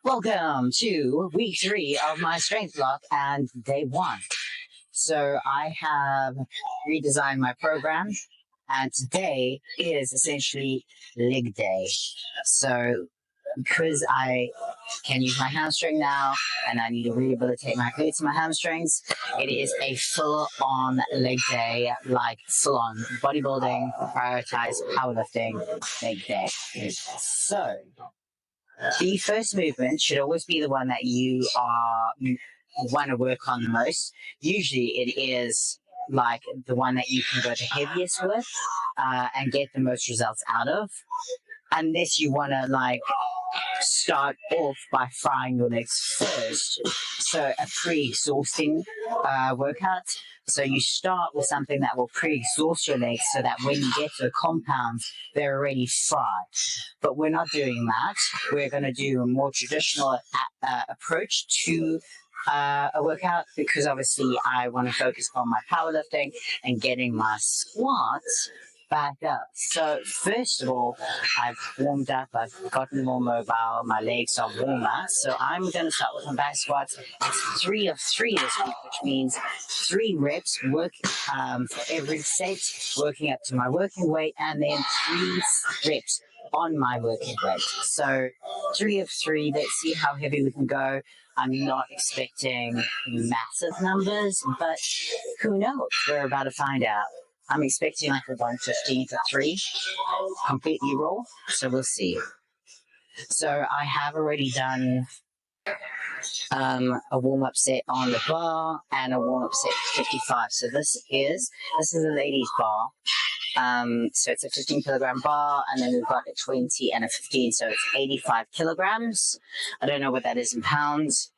Welcome to week 3 of my strength block and day 1. So I have redesigned my program and today is essentially leg day. So because I can use my hamstring now and I need to rehabilitate my glutes and my hamstrings, it is a full-on leg day, like full-on bodybuilding, prioritize powerlifting leg day. So the first movement should always be the one that you want to work on the most. Usually it is like the one that you can go the heaviest with and get the most results out of, unless you want to like start off by frying your legs first. So a pre-exhausting workout. So you start with something that will pre-exhaust your legs so that when you get to the compound, they're already fried. But we're not doing that. We're going to do a more traditional approach to a workout, because obviously I want to focus on my powerlifting and getting my squats back up. So first of all, I've warmed up, I've gotten more mobile, my legs are warmer. So I'm going to start with my back squats. It's 3 of 3 this week, which means 3 reps work for every set, working up to my working weight, and then 3 reps on my working weight. So 3 of 3, let's see how heavy we can go. I'm not expecting massive numbers, but who knows? We're about to find out. I'm expecting like a 115 for 3, completely raw, so we'll see. So I have already done a warm-up set on the bar and a warm-up set for 55. So this is a ladies bar. So it's a 15 kilogram bar, and then we've got a 20 and a 15, so it's 85 kilograms. I don't know what that is in pounds.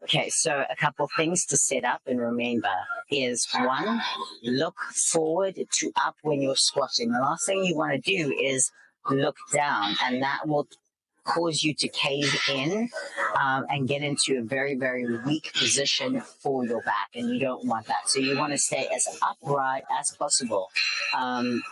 Okay, so a couple of things to set up and remember is 1, look forward to up when you're squatting. The last thing you want to do is look down, and that will cause you to cave in and get into a very, very weak position for your back, and you don't want that. So you want to stay as upright as possible.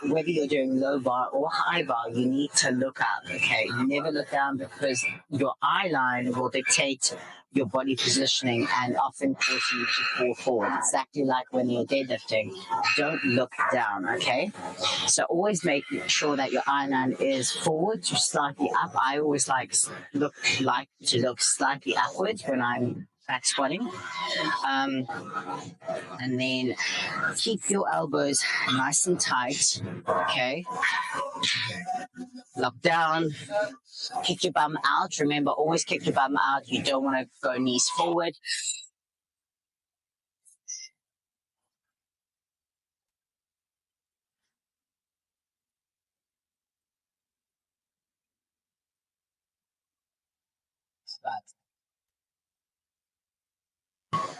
Whether you're doing low bar or high bar, you need to look up, okay? You never look down, because your eye line will dictate your body positioning and often cause you to fall forward. Exactly like when you're deadlifting. Don't look down, okay? So always make sure that your eye line is forward to slightly up. I always like to look slightly upwards when I'm back squatting. And then keep your elbows nice and tight, okay? Lock down, kick your bum out. Remember, always kick your bum out. You don't want to go knees forward.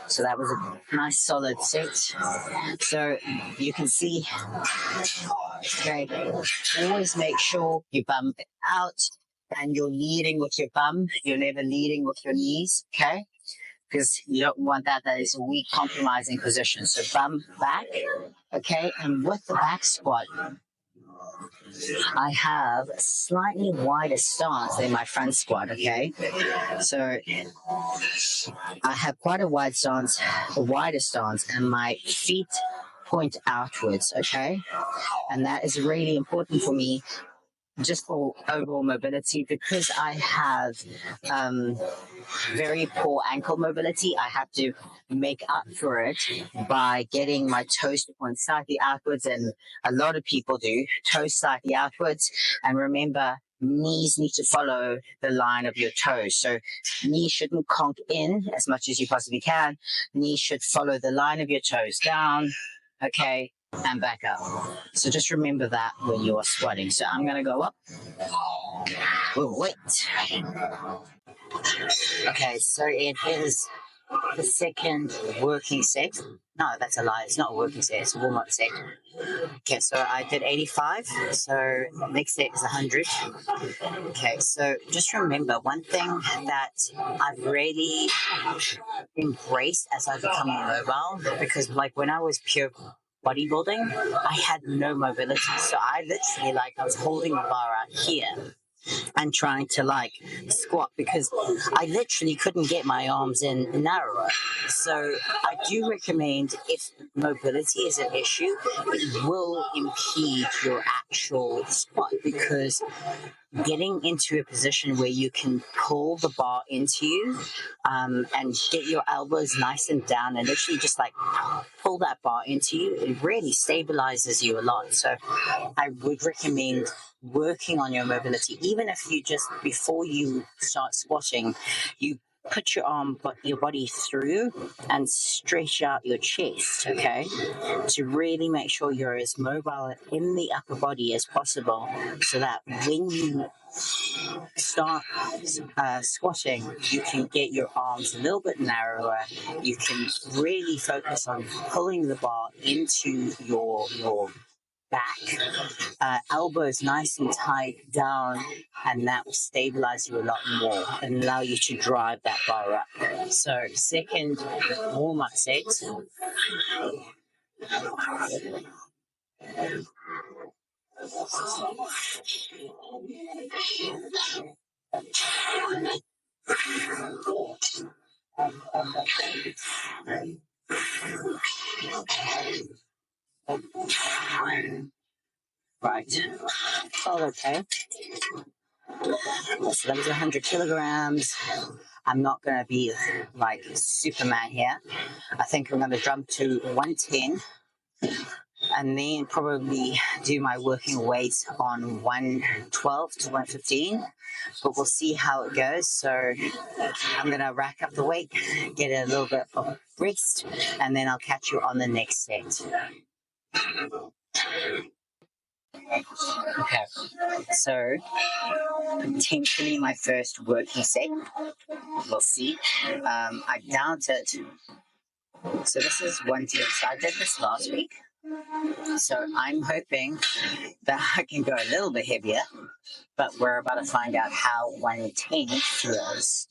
So that was a nice solid set. So you can see, okay, always make sure you bum out and you're leading with your bum. You're never leading with your knees, okay? Because you don't want that. That is a weak compromising position. So bum back, okay? And with the back squat, I have a slightly wider stance than my front squat, okay? So I have quite a wide stance, a wider stance, and my feet point outwards, okay? And that is really important for me, just for overall mobility, because I have very poor ankle mobility. I have to make up for it by getting my toes to point slightly outwards, and a lot of people do, toes slightly outwards. And remember, knees need to follow the line of your toes. So knees shouldn't conk in as much as you possibly can. Knees should follow the line of your toes down, okay, and back up. So just remember that when you're squatting. So I'm going to go up. We'll wait. Okay, so it is the second working set. No, that's a lie. It's not a working set. It's a warm-up set. Okay, so I did 85. So next set is 100. Okay, so just remember one thing that I've really embraced as I've become more mobile, because like when I was pure bodybuilding, I had no mobility. So I literally, like, I was holding the bar out here and trying to like squat because I literally couldn't get my arms in narrower. So I do recommend, if mobility is an issue, it will impede your actual squat, because getting into a position where you can pull the bar into you, and get your elbows nice and down and literally just like pull that bar into you, it really stabilizes you a lot. So I would recommend working on your mobility, even if you just, before you start squatting, you put your body through and stretch out your chest, okay, to really make sure you're as mobile in the upper body as possible, so that when you start squatting, you can get your arms a little bit narrower. You can really focus on pulling the bar into your back, elbows nice and tight down, and that will stabilize you a lot more and allow you to drive that bar up. So second warm-up set. Right. Oh, okay. So that was 100 kilograms. I'm not going to be like Superman here. I think I'm going to jump to 110 and then probably do my working weight on 112 to 115. But we'll see how it goes. So I'm going to rack up the weight, get a little bit of rest, and then I'll catch you on the next set. Okay, so potentially my first working set. We'll see. I doubt it. So this is 110. So I did this last week. So I'm hoping that I can go a little bit heavier, but we're about to find out how 110 feels.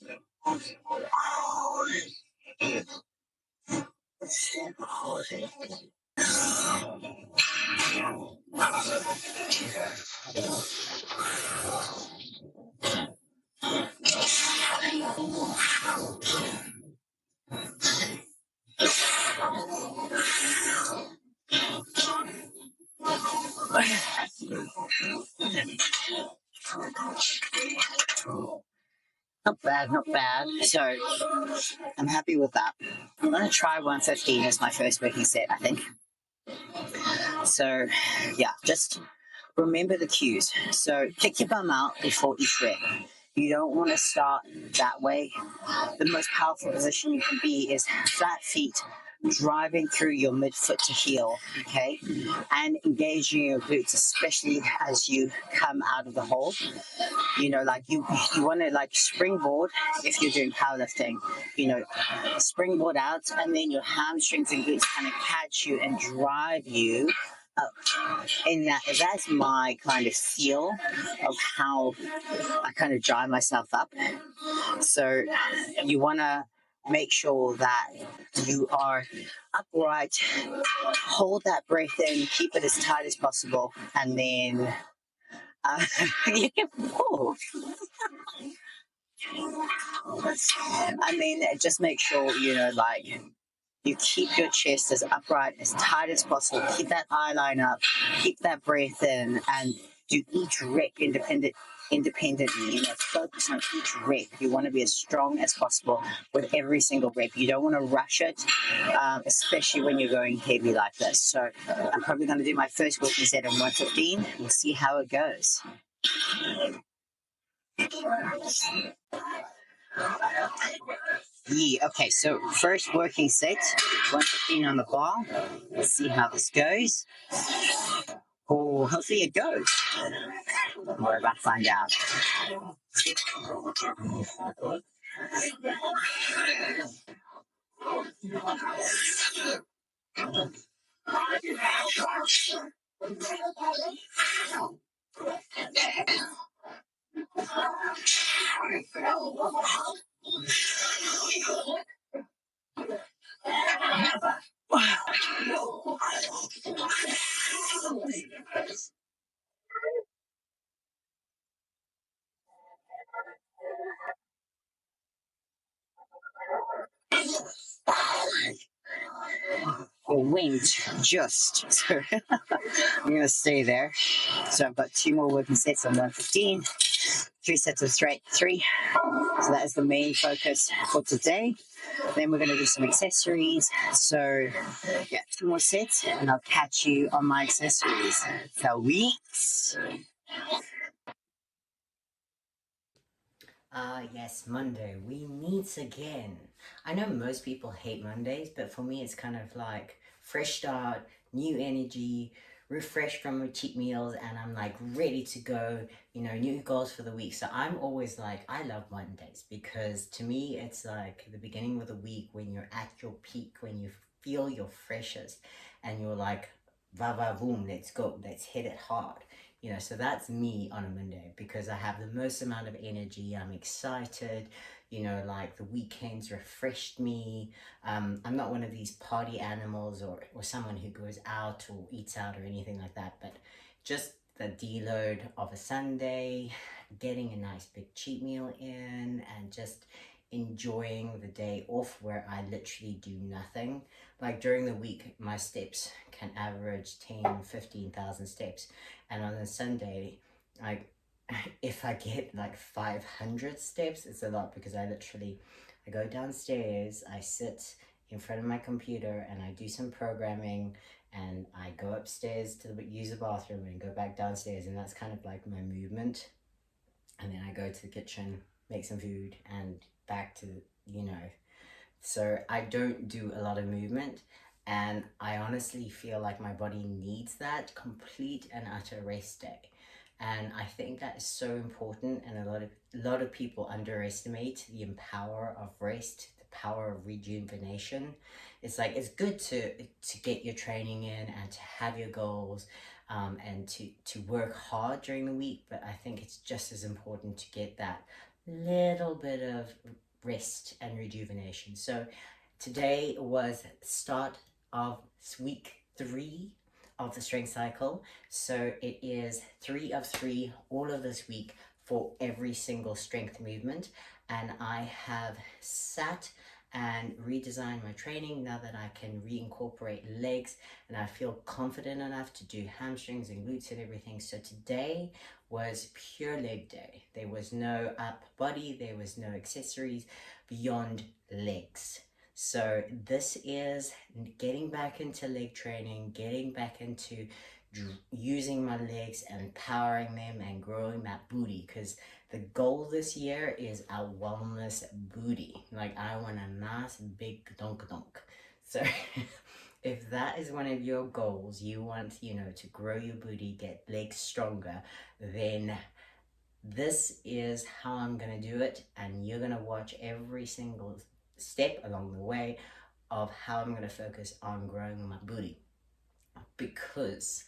Not bad, not bad. So I'm happy with that. I'm going to try 115 as my first working set, I think. So yeah, just remember the cues. So kick your bum out before each rep. You don't want to start that way. The most powerful position you can be is flat feet, driving through your midfoot to heel, okay? And engaging your glutes, especially as you come out of the hole. You know, like you want to like springboard if you're doing powerlifting, you know, springboard out, and then your hamstrings and glutes kind of catch you and drive you up. And that's my kind of feel of how I kind of drive myself up. So you want to make sure that you are upright, hold that breath in, keep it as tight as possible, and then you can pull. I mean, just make sure, you know, like you keep your chest as upright, as tight as possible. Keep that eye line up, keep that breath in, and do each rep independently. You know, focus on each rep. You want to be as strong as possible with every single rep. You don't want to rush it, especially when you're going heavy like this. So I'm probably going to do my first working set on 115. We'll see how it goes. Yeah, okay, so first working set, 115 on the bar. Let's see how this goes. Oh, hopefully it goes. We're about to find out. winked just. So I'm going to stay there. So I've got 2 more working sets on 115, 3 sets of straight 3. So that is the main focus for today. Then we're going to do some accessories. So yeah, 2 more sets and I'll catch you on my accessories. So weeks. Yes, Monday. We meet again. I know most people hate Mondays, but for me, it's kind of like fresh start, new energy, refreshed from my cheat meals, and I'm like ready to go, new goals for the week. So I'm always like, I love Mondays because to me, it's like the beginning of the week when you're at your peak, when you feel your freshest, and you're like, va va boom, let's go, let's hit it hard. So that's me on a Monday because I have the most amount of energy. I'm excited, like the weekends refreshed me. I'm not one of these party animals or someone who goes out or eats out or anything like that, but just the deload of a Sunday, getting a nice big cheat meal in, and just enjoying the day off where I literally do nothing. Like during the week, my steps can average 10, 15,000 steps. And on a Sunday, like if I get like 500 steps, it's a lot because I go downstairs, I sit in front of my computer and I do some programming and I go upstairs to use the bathroom and go back downstairs, and that's kind of like my movement. And then I go to the kitchen, make some food, and back to, you know, so I don't do a lot of movement, and I honestly feel like my body needs that complete and utter rest day. And I think that is so important, and a lot of people underestimate the power of rest, the power of rejuvenation. It's like it's good to get your training in and to have your goals, and to work hard during the week, but I think it's just as important to get that little bit of rest and rejuvenation. So today was start of week 3 of the strength cycle. So it is 3 of 3 all of this week for every single strength movement. And I have sat and redesigned my training now that I can reincorporate legs and I feel confident enough to do hamstrings and glutes and everything. So today was pure leg day. There was no upper body, there was no accessories beyond legs. So this is getting back into leg training, getting back into using my legs and empowering them and growing that booty, because the goal this year is a wellness booty. Like I want a nice big donk donk. So if that is one of your goals, you want, to grow your booty, get legs stronger, then this is how I'm gonna do it, and you're gonna watch every single step along the way of how I'm gonna focus on growing my booty. Because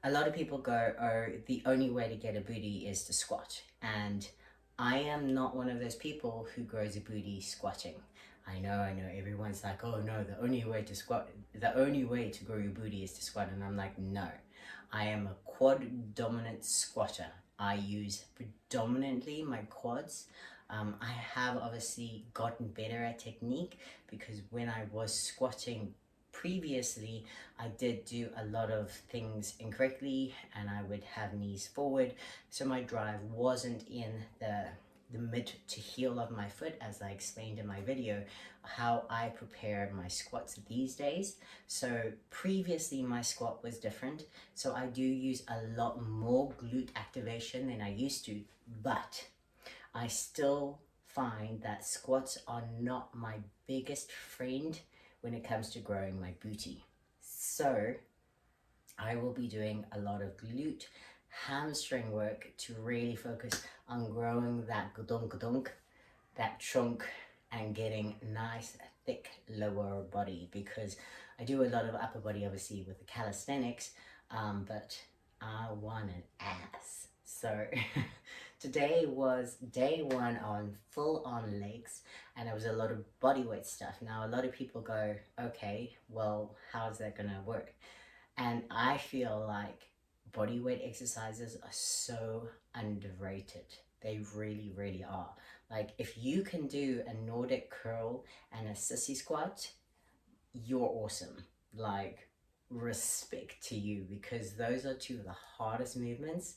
a lot of people go, oh, the only way to get a booty is to squat. And I am not one of those people who grows a booty squatting. I know, everyone's like, oh no, the only way to grow your booty is to squat. And I'm like, no, I am a quad dominant squatter. I use predominantly my quads. I have obviously gotten better at technique because when I was squatting previously, I did do a lot of things incorrectly and I would have knees forward. So my drive wasn't in the mid to heel of my foot, as I explained in my video, how I prepare my squats these days. So previously my squat was different. So I do use a lot more glute activation than I used to, but I still find that squats are not my biggest friend when it comes to growing my booty. So I will be doing a lot of glute hamstring work to really focus on growing that gudunk, that trunk, and getting nice thick lower body, because I do a lot of upper body obviously with the calisthenics, but I want an ass. So today was day 1 on full on legs, and it was a lot of body weight stuff. Now a lot of people go, okay, well, how's that gonna work? And I feel like body weight exercises are so underrated. They really, really are. Like if you can do a Nordic curl and a sissy squat, you're awesome. like respect to you, because those are two of the hardest movements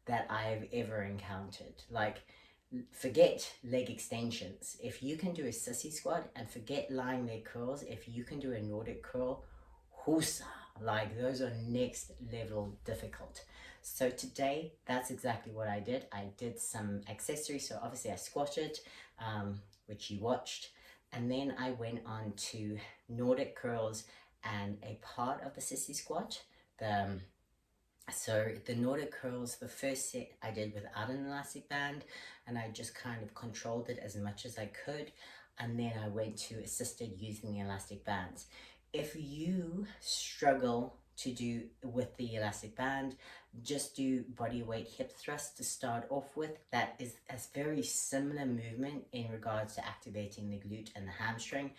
that I've ever encountered. Like, forget leg extensions. If you can do a sissy squat, and forget lying leg curls, if you can do a Nordic curl, husa, like those are next level difficult. So today, that's exactly what I did. I did some accessories. So obviously I squatted, which you watched, and then I went on to Nordic curls and a part of the sissy squat. So the Nordic curls, the first set I did without an elastic band, and I just kind of controlled it as much as I could, and then I went to assisted using the elastic bands. If you struggle to do with the elastic band, just do body weight hip thrust to start off with. That is a very similar movement in regards to activating the glute and the hamstring.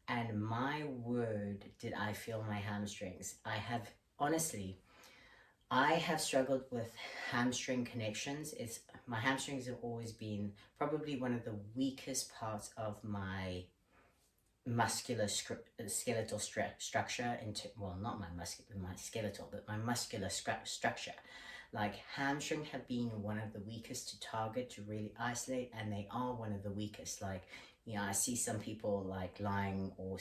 And my word, did I feel my hamstrings. I have struggled with hamstring connections. My hamstrings have always been probably one of the weakest parts of my skeletal structure. Well, not my skeletal, but my muscular structure. Like, hamstring have been one of the weakest to target, to really isolate, and they are one of the weakest. Like, I see some people like lying or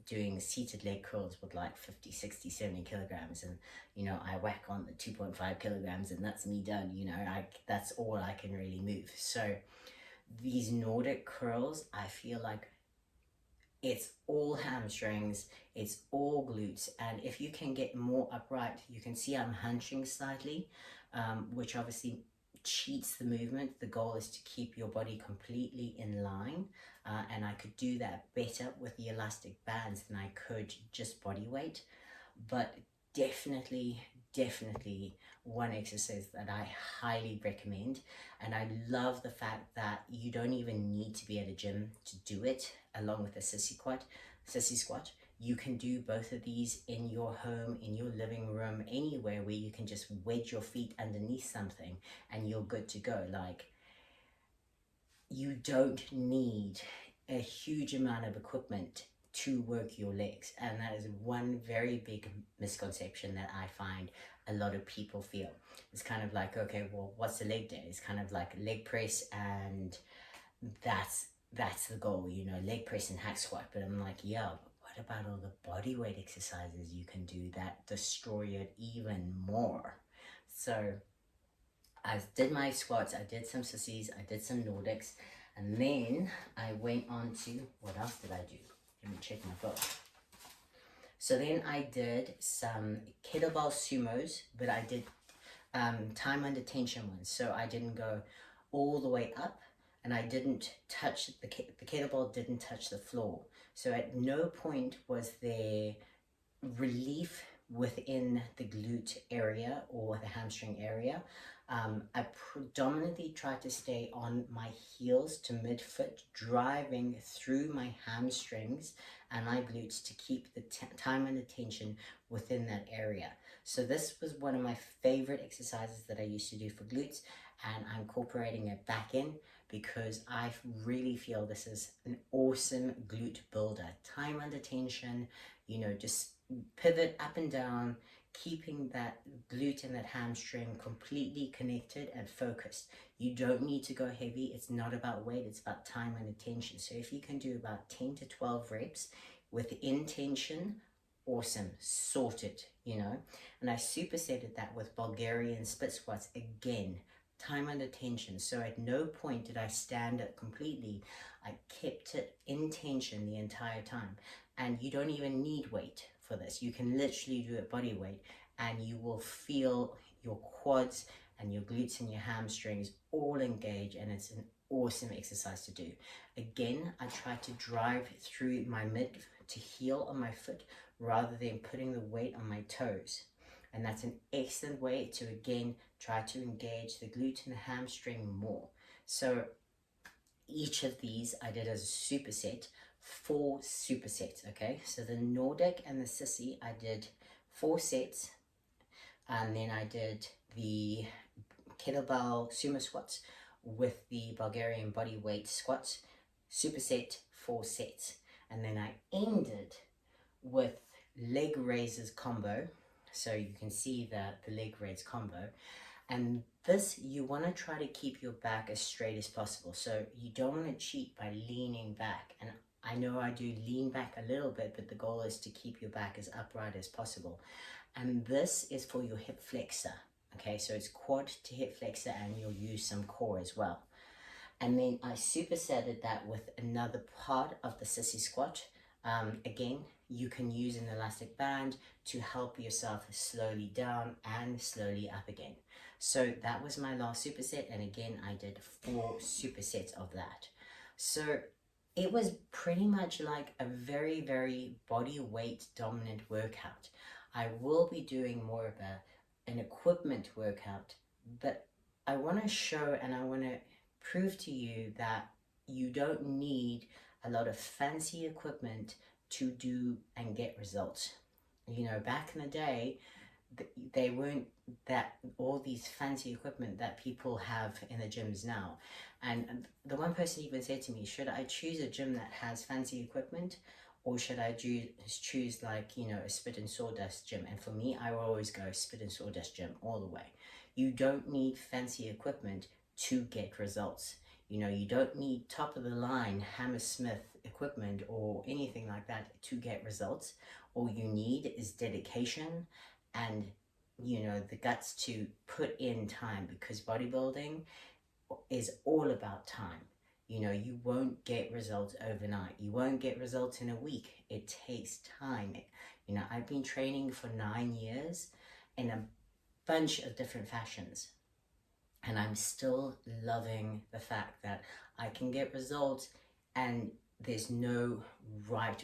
doing seated leg curls with like 50, 60, 70 kilograms, and I whack on the 2.5 kilograms and that's me done. That's all I can really move. So these Nordic curls, I feel like it's all hamstrings, it's all glutes, and if you can get more upright, you can see I'm hunching slightly, which obviously cheats the movement. The goal is to keep your body completely in line, and I could do that better with the elastic bands than I could just body weight. But definitely one exercise that I highly recommend, and I love the fact that you don't even need to be at a gym to do it. Along with the sissy squat, you can do both of these in your home, in your living room, anywhere where you can just wedge your feet underneath something and you're good to go. Like, you don't need a huge amount of equipment to work your legs, and that is one very big misconception that I find a lot of people feel. It's kind of like, okay, well, what's the leg day? It's kind of like leg press, and that's the goal, leg press and hack squat. But I'm like, yeah, but what about all the body weight exercises you can do that destroy it even more? So I did my squats, I did some sissies, I did some Nordics, and then I went on to, what else did I do? Let me check my phone. So then I did some kettlebell sumos, but I did time under tension ones. So I didn't go all the way up, and I didn't touch, the kettlebell didn't touch the floor. So at no point was there relief within the glute area or the hamstring area. I predominantly try to stay on my heels to midfoot, driving through my hamstrings and my glutes to keep the time and attention within that area. So this was one of my favorite exercises that I used to do for glutes, and I'm incorporating it back in because I really feel this is an awesome glute builder. Time under tension, just pivot up and down, keeping that glute and that hamstring completely connected and focused. You don't need to go heavy. It's not about weight, it's about time and attention. So if you can do about 10 to 12 reps with intention, awesome, sorted, And I supersetted that with Bulgarian split squats again, time under tension. So at no point did I stand up completely. I kept it in tension the entire time. And you don't even need weight for this. You can literally do it body weight, and you will feel your quads and your glutes and your hamstrings all engage, and it's an awesome exercise to do. Again, I try to drive through my mid to heel on my foot rather than putting the weight on my toes. And that's an excellent way to, again, try to engage the glute and the hamstring more. So each of these I did as a superset, 4 supersets, okay? So the Nordic and the sissy, I did 4 sets, and then I did the kettlebell sumo squats with the Bulgarian body weight squats, superset, 4 sets. And then I ended with leg raises combo. So you can see that the leg raise combo. And this, you want to try to keep your back as straight as possible. So you don't want to cheat by leaning back. And I know I do lean back a little bit, but the goal is to keep your back as upright as possible. And this is for your hip flexor. Okay, so it's quad to hip flexor, and you'll use some core as well. And then I supersetted that with another part of the sissy squat. Again, you can use an elastic band to help yourself slowly down and slowly up again. So that was my last superset, and again, I did 4 supersets of that. So it was pretty much like a very, very body weight dominant workout. I will be doing more of an equipment workout, but I want to show and I want to prove to you that you don't need a lot of fancy equipment to do and get results. You know, back in the day, they weren't that all these fancy equipment that people have in the gyms now. And the one person even said to me, should I choose a gym that has fancy equipment, or should I choose like, you know, a spit and sawdust gym? And for me, I will always go spit and sawdust gym all the way. You don't need fancy equipment to get results. You know, you don't need top of the line Hammersmith equipment or anything like that to get results. All you need is dedication and, you know, the guts to put in time, because bodybuilding is all about time. You know, you won't get results overnight. You won't get results in a week. It takes time. You know, I've been training for 9 years in a bunch of different fashions, and I'm still loving the fact that I can get results and there's no right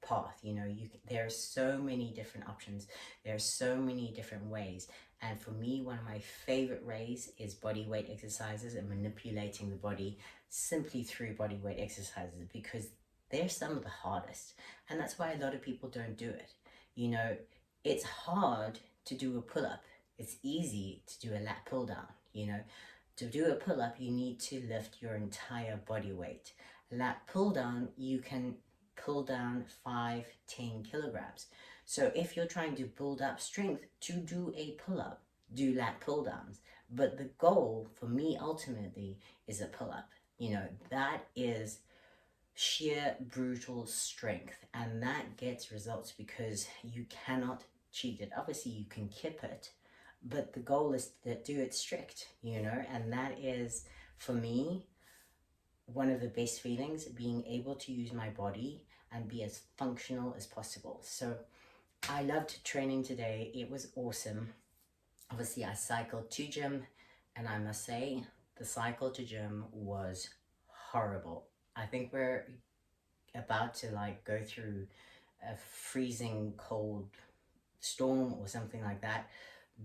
path. You know, there are so many different options. There are so many different ways. And for me, one of my favorite ways is body weight exercises and manipulating the body simply through body weight exercises, because they're some of the hardest. And that's why a lot of people don't do it. You know, it's hard to do a pull-up. It's easy to do a lat pull down. You know, to do a pull-up, you need to lift your entire body weight. A lat pull down, you can pull down 5-10 kilograms. So if you're trying to build up strength to do a pull-up, do lat pull downs. But the goal for me ultimately is a pull-up. You know, that is sheer brutal strength, and that gets results because you cannot cheat it. Obviously you can kip it, but the goal is to do it strict, you know, and that is, for me, one of the best feelings, being able to use my body and be as functional as possible. So I loved training today. It was awesome. Obviously I cycled to gym, and I must say the cycle to gym was horrible. I think we're about to like go through a freezing cold storm or something like that,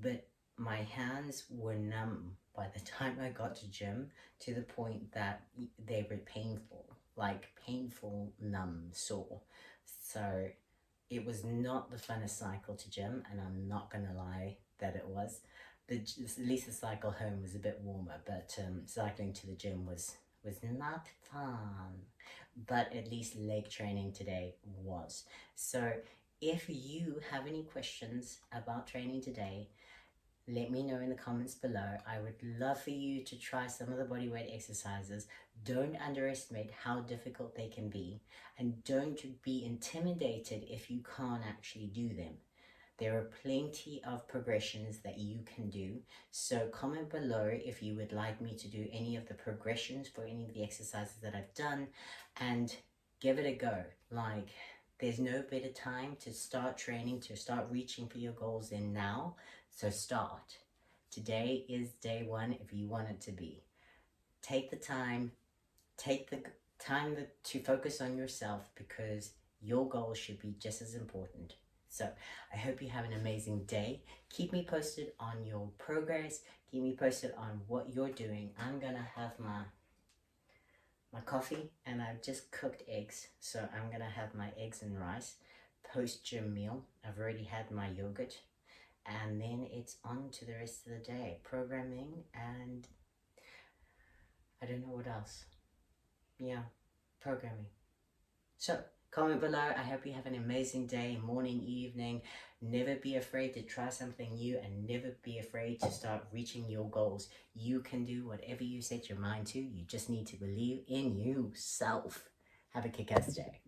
but my hands were numb by the time I got to gym, to the point that they were painful, like painful, numb, sore. So it was not the funnest cycle to gym, and I'm not gonna lie that it was. At least the cycle home was a bit warmer, but cycling to the gym was not fun. But at least leg training today was. So if you have any questions about training today, let me know in the comments below. I would love for you to try some of the bodyweight exercises. Don't underestimate how difficult they can be, and don't be intimidated if you can't actually do them. There are plenty of progressions that you can do. So comment below if you would like me to do any of the progressions for any of the exercises that I've done, and give it a go. Like, there's no better time to start training, to start reaching for your goals than now. So start. Today is day 1 if you want it to be. Take the time to focus on yourself, because your goals should be just as important. So I hope you have an amazing day. Keep me posted on your progress. Keep me posted on what you're doing. I'm gonna have my coffee, and I've just cooked eggs. So I'm gonna have my eggs and rice post-gym meal. I've already had my yogurt, and then it's on to the rest of the day. Programming, and I don't know what else. Yeah, programming. So Comment below. I hope you have an amazing day, morning, evening. Never be afraid to try something new, and never be afraid to start reaching your goals. You can do whatever you set your mind to. You just need to believe in yourself. Have a kick-ass day.